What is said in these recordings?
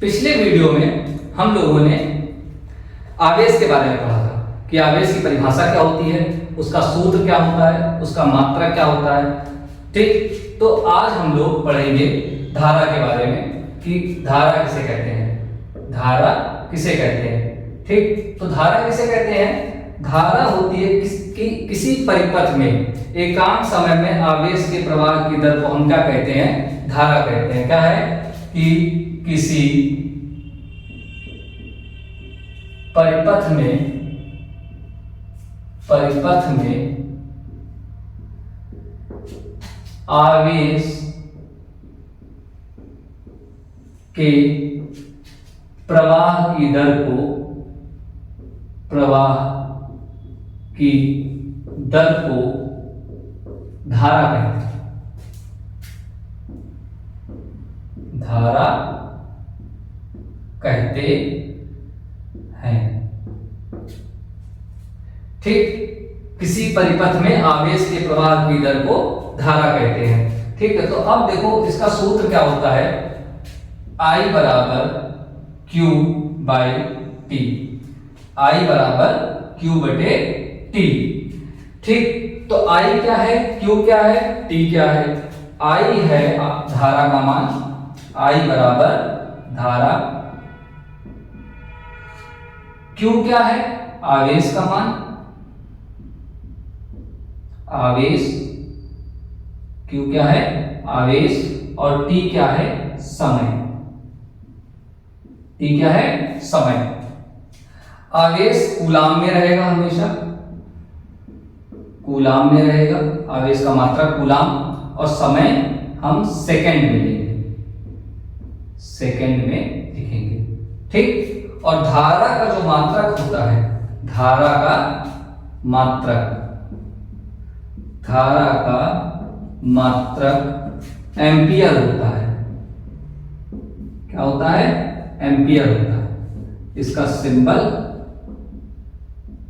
पिछले वीडियो में हम लोगों ने आवेश के बारे में पढ़ा था कि आवेश की परिभाषा क्या होती है, उसका सूत्र क्या होता है, उसका मात्रक क्या होता है। ठीक, तो आज हम लोग पढ़ेंगे धारा के बारे में कि धारा किसे कहते हैं, धारा किसे कहते हैं। ठीक, तो धारा किसे कहते हैं, धारा होती है किसी परिपथ में एकांक समय में आवेश के प्रवाह की दर को हम क्या कहते हैं, धारा कहते हैं। क्या है कि किसी परिपथ में आवेश के प्रवाह की दर को धारा कहते हैं। धारा कहते हैं। ठीक, किसी परिपथ में आवेश के प्रवाह की दर को धारा कहते हैं। ठीक है, तो अब देखो इसका सूत्र क्या होता है, I बराबर Q बाई टी, I बराबर Q बटे टी। ठीक, तो I क्या है, Q क्या है, T क्या है। I है धारा का मान, I बराबर धारा, Q क्या है, आवेश का मान, आवेश, Q क्या है, आवेश, और T क्या है, समय। T क्या है, समय। आवेश कूलाम में रहेगा, हमेशा कूलाम में रहेगा आवेश का मात्रक कूलाम, और समय हम सेकंड में लेंगे, सेकंड में लिखेंगे। ठीक, और धारा का जो मात्रक होता है, धारा का मात्रक, धारा का मात्रक एम्पियर होता है। क्या होता है, एम्पियर होता है। इसका सिंबल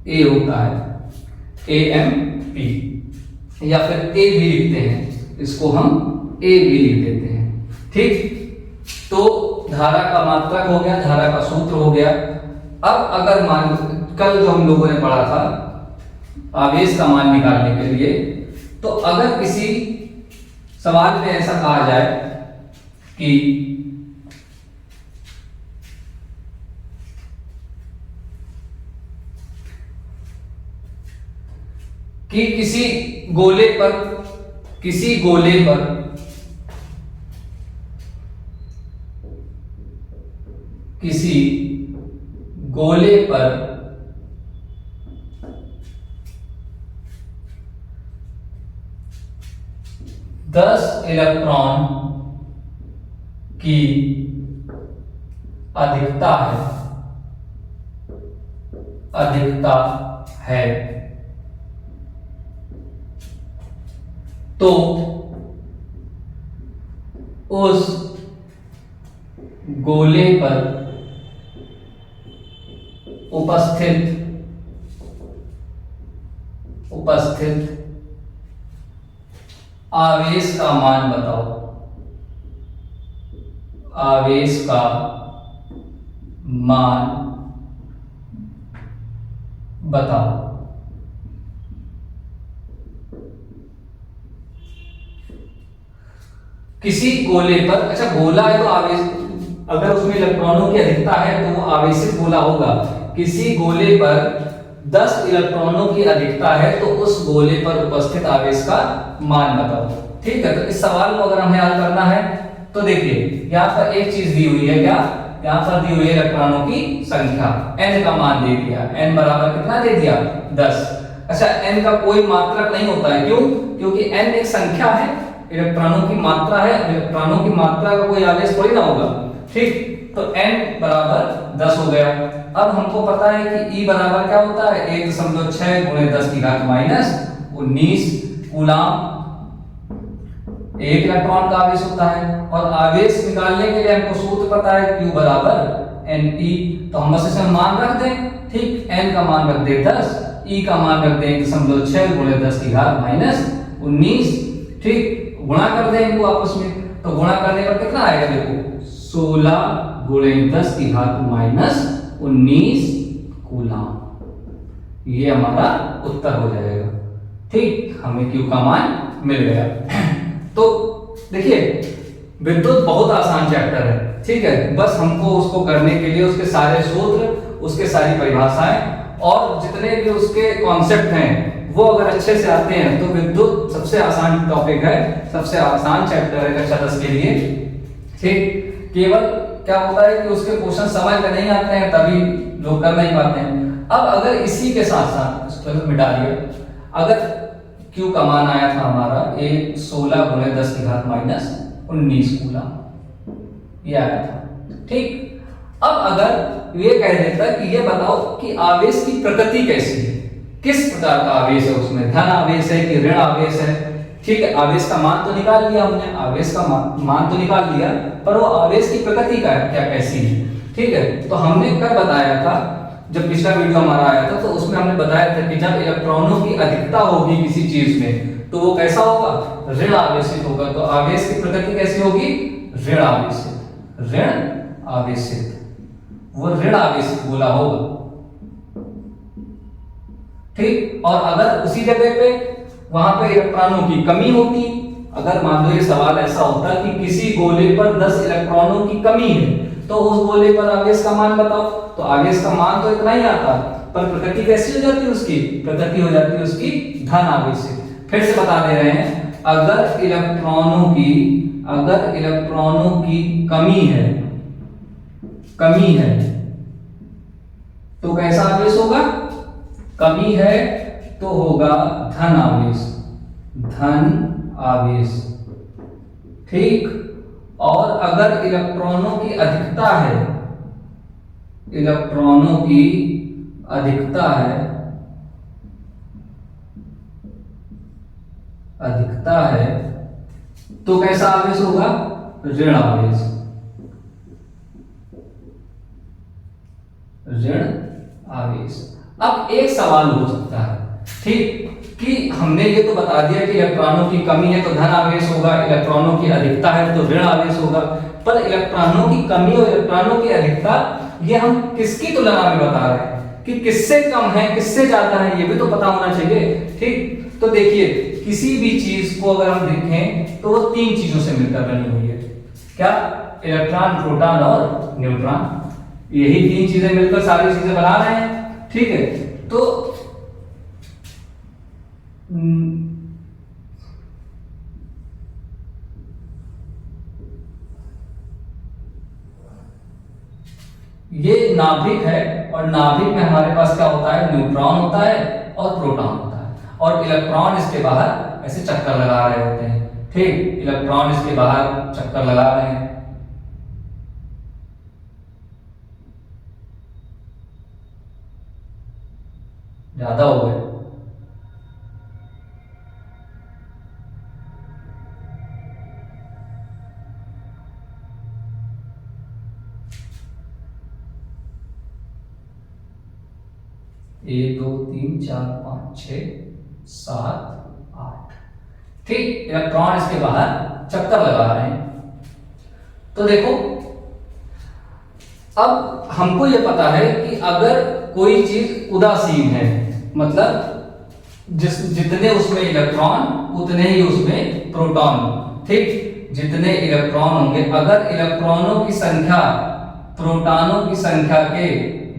ए होता है, AMP, या फिर ए भी लिखते हैं, इसको हम ए भी लिख देते हैं। ठीक, तो धारा का मात्रक हो गया, धारा का सूत्र हो गया। अब अगर मान, कल जो हम लोगों ने पढ़ा था आवेश का मान निकालने के लिए, तो अगर किसी सवाल में ऐसा कहा जाए कि किसी गोले पर किसी गोले पर 10 इलेक्ट्रॉन की अधिकता है तो उस गोले पर उपस्थित आवेश का मान बताओ, आवेश का मान बताओ। किसी गोले पर, अच्छा गोला है तो आवेश, अगर उसमें इलेक्ट्रॉनों की अधिकता है तो वो आवेशित गोला होगा। किसी गोले पर 10 इलेक्ट्रॉनों की अधिकता है तो उस गोले पर उपस्थित आवेश का मान बताओ। ठीक है, तो इस सवाल को अगर हमें हल करना है तो देखिए यहाँ पर एक चीज दी हुई है, क्या, यहाँ पर दी हुई है इलेक्ट्रॉनों की संख्या, n का मान दे दिया, n बराबर कितना दे दिया, 10। अच्छा, n का कोई मात्रक नहीं होता है, क्यों, क्योंकि n एक संख्या है, इलेक्ट्रॉनों की मात्रा है, इलेक्ट्रॉनों की मात्रा का कोई आवेश थोड़ी ना होगा। ठीक, तो n बराबर 10 हो गया। अब हमको पता है कि E बराबर क्या होता है, 1.6 गुणे 10 की घात माइनस 19 कूलाम, एक इलेक्ट्रॉन का आवेश होता है। और आवेश निकालने के लिए हमको सूत्र पता है, Q बराबर NE, तो हम बस इसमें मान रख दें। ठीक, n का मान रख दे 10, E का मान रख दें 1.6 गुणे 10 की घात माइनस 19। ठीक, गुणा कर दें इनको आपस में, तो गुणा करने पर कितना आएगा, देखो 16 गुणे 10 की घात माइनस 19 कूलम। ये हमारा उत्तर हो जाएगा। ठीक, हमें क्यू का मान मिल गया। तो देखिए विद्युत बहुत आसान चैप्टर है, ठीक है, बस हमको उसको करने के लिए उसके सारे सूत्र, उसके सारी परिभाषाएं और जितने भी उसके कॉन्सेप्ट हैं वो अगर अच्छे से आते हैं तो विद्युत सबसे आसान टॉपिक है, सबसे आसान चैप्टर है कक्षा 10 के लिए। ठीक, केवल क्या होता है कि उसके क्वेश्चन समझ में नहीं आते हैं तभी लोग कर नहीं पाते हैं। अब अगर इसी के साथ साथ इसको मिटा दिया, अगर Q का मान आया था हमारा 16 गुणे 10 की घात माइनस 19 कूलम, ये आया था। ठीक, अब अगर ये कह देता कि ये बताओ कि आवेश की प्रकृति कैसी है, किस प्रकार का आवेश है, उसमें धन आवेश है कि ऋण आवेश है। ठीक है, आवेश का मान तो निकाल लिया हमने, आवेश का मान तो निकाल लिया, पर वो आवेश की प्रकृति का क्या कैसी है। ठीक है, तो हमने कब बताया था, जब पिछला वीडियो हमारा आया था तो उसमें हमने बताया था कि जब इलेक्ट्रॉनों की अधिकता होगी किसी चीज में तो वो कैसा होगा, ऋण आवेशित होगा। तो आवेश की प्रकृति कैसी होगी, ऋण आवेशित, ऋण आवेशित, वो ऋण आवेशित गोला होगा। ठीक, और अगर उसी जगह पे वहां पे इलेक्ट्रॉनों की कमी होती, अगर मान लो ये सवाल ऐसा होता कि किसी गोले पर 10 इलेक्ट्रॉनों की कमी है तो उस गोले पर आवेश का मान बताओ, तो आवेश का मान तो इतना ही आता, पर प्रकृति कैसी हो जाती है उसकी, प्रकृति हो जाती है उसकी धन आवेशित। फिर से बता दे रहे हैं, अगर इलेक्ट्रॉनों की कमी है तो कैसा आवेश होगा, कमी है तो होगा धन आवेश, धन आवेश। ठीक, और अगर इलेक्ट्रॉनों की अधिकता है, इलेक्ट्रॉनों की अधिकता है तो कैसा आवेश होगा, ऋण आवेश, ऋण आवेश। अब एक सवाल हो सकता है, ठीक, कि हमने ये तो बता दिया कि इलेक्ट्रॉनों की कमी है तो धन आवेश होगा, इलेक्ट्रॉनों की अधिकता है तो ऋण आवेश होगा, पर इलेक्ट्रॉनों की कमी और इलेक्ट्रॉनों की अधिकता ये हम किसकी तुलना में बता रहे हैं कि किससे कम है किससे ज्यादा है, ये भी तो पता होना चाहिए। ठीक, तो देखिए किसी भी चीज को अगर हम देखें तो वो 3 चीजों से मिलकर बनी हुई है, क्या, इलेक्ट्रॉन, प्रोटॉन और न्यूट्रॉन, यही 3 चीजें मिलकर सारी चीजें बना रहे हैं। ठीक है, तो ये नाभिक है और नाभिक में हमारे पास क्या होता है, न्यूट्रॉन होता है और प्रोटॉन होता है, और इलेक्ट्रॉन इसके बाहर ऐसे चक्कर लगा रहे होते हैं। ठीक, इलेक्ट्रॉन इसके बाहर चक्कर लगा रहे हैं। ज्यादा हो गए, एक 2 3 4 5 6 7 8। ठीक, इलेक्ट्रॉन इसके बाहर चक्कर लगा रहे हैं। तो देखो अब हमको ये पता है कि अगर कोई चीज उदासीन है, मतलब जितने उसमें इलेक्ट्रॉन उतने ही उसमें प्रोटॉन। ठीक, जितने इलेक्ट्रॉन होंगे, अगर इलेक्ट्रॉनों की संख्या प्रोटॉनों की संख्या के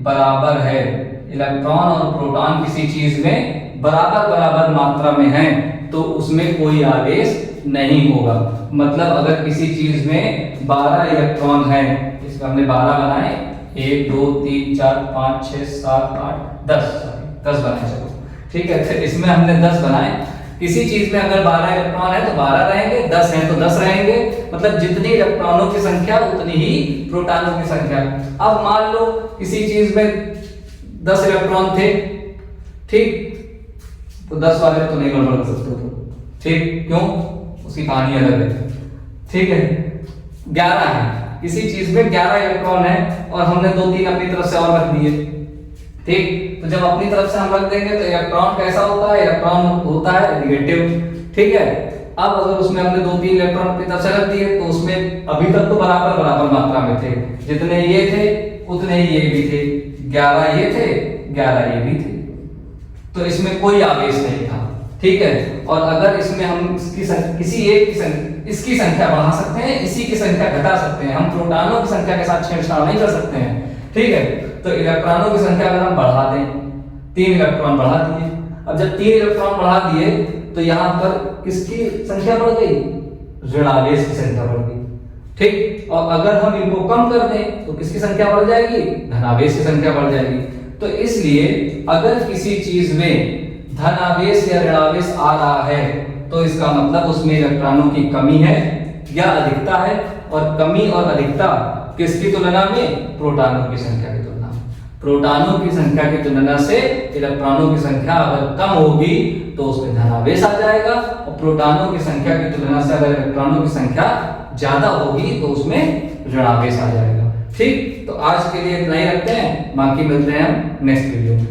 बराबर है, इलेक्ट्रॉन और प्रोटॉन किसी चीज में बराबर मात्रा में है तो उसमें कोई आवेश नहीं होगा। मतलब अगर किसी चीज में 12 इलेक्ट्रॉन है, इसमें हमने 12 बनाए, 1 2 3 4 5 6 7 8 10 बनाए, चलो ठीक है, फिर इसमें हमने 10 बनाए। किसी चीज में अगर 12 इलेक्ट्रॉन है तो 12 रहेंगे, 10 है तो 10 रहेंगे, मतलब जितनी इलेक्ट्रॉनों की संख्या उतनी ही प्रोटॉनों की संख्या। अब मान लो किसी चीज में 10 इलेक्ट्रॉन थे, ठीक, तो 10 वाले तो नहीं गड़बड़ कर सकते हो, ठीक, क्यों, उसकी कहानी अलग है। ठीक है, 11 है, किसी चीज में 11 इलेक्ट्रॉन है और हमने 2-3 अपनी तरफ से और रख दिए। ठीक, तो जब अपनी तरफ से हम रख देंगे तो इलेक्ट्रॉन कैसा होता है, इलेक्ट्रॉन होता है निगेटिव। ठीक है, अब अगर उसमें हमने 2-3 इलेक्ट्रॉन अपनी तरफ से रख दिए तो उसमें अभी तक तो बराबर बराबर मात्रा में थे, जितने ये थे उतने ही ये भी थे, 11 ये थे 11 ये भी थे, तो इसमें कोई आवेश नहीं था। ठीक है, और अगर इसमें हम किसी एक की इसकी संख्या बढ़ा सकते हैं, इसी की संख्या घटा सकते हैं, हम प्रोटॉनों की संख्या के साथ छेड़छाड़ नहीं कर सकते हैं। ठीक है, तो इलेक्ट्रॉनों की संख्या अगर हम बढ़ा दें, 3 इलेक्ट्रॉन बढ़ा दिए, अब जब 3 इलेक्ट्रॉन बढ़ा दिए तो यहाँ पर किसकी संख्या बढ़ गई, ऋणावेश की संख्या बढ़ गई। ठीक, और अगर हम इनको कम कर दें तो किसकी संख्या बढ़ जाएगी, धनावेश की संख्या बढ़ जाएगी। तो इसलिए अगर किसी चीज में धनावेश या ऋणावेश आ रहा है तो इसका मतलब उसमें इलेक्ट्रॉनों की कमी है या अधिकता है, और कमी और अधिकता किसकी तुलना में, प्रोटॉनों की संख्या की तुलना में। प्रोटॉनों की संख्या की तुलना से इलेक्ट्रॉनों की संख्या अगर कम होगी तो उसमें धनावेश आ जाएगा, और प्रोटॉनों की संख्या की तुलना से अगर इलेक्ट्रॉनों की संख्या ज्यादा होगी तो उसमें ऋणावेश आ जाएगा। ठीक, तो आज के लिए इतना ही रखते हैं, बाकी मिलते हैं हम नेक्स्ट वीडियो में।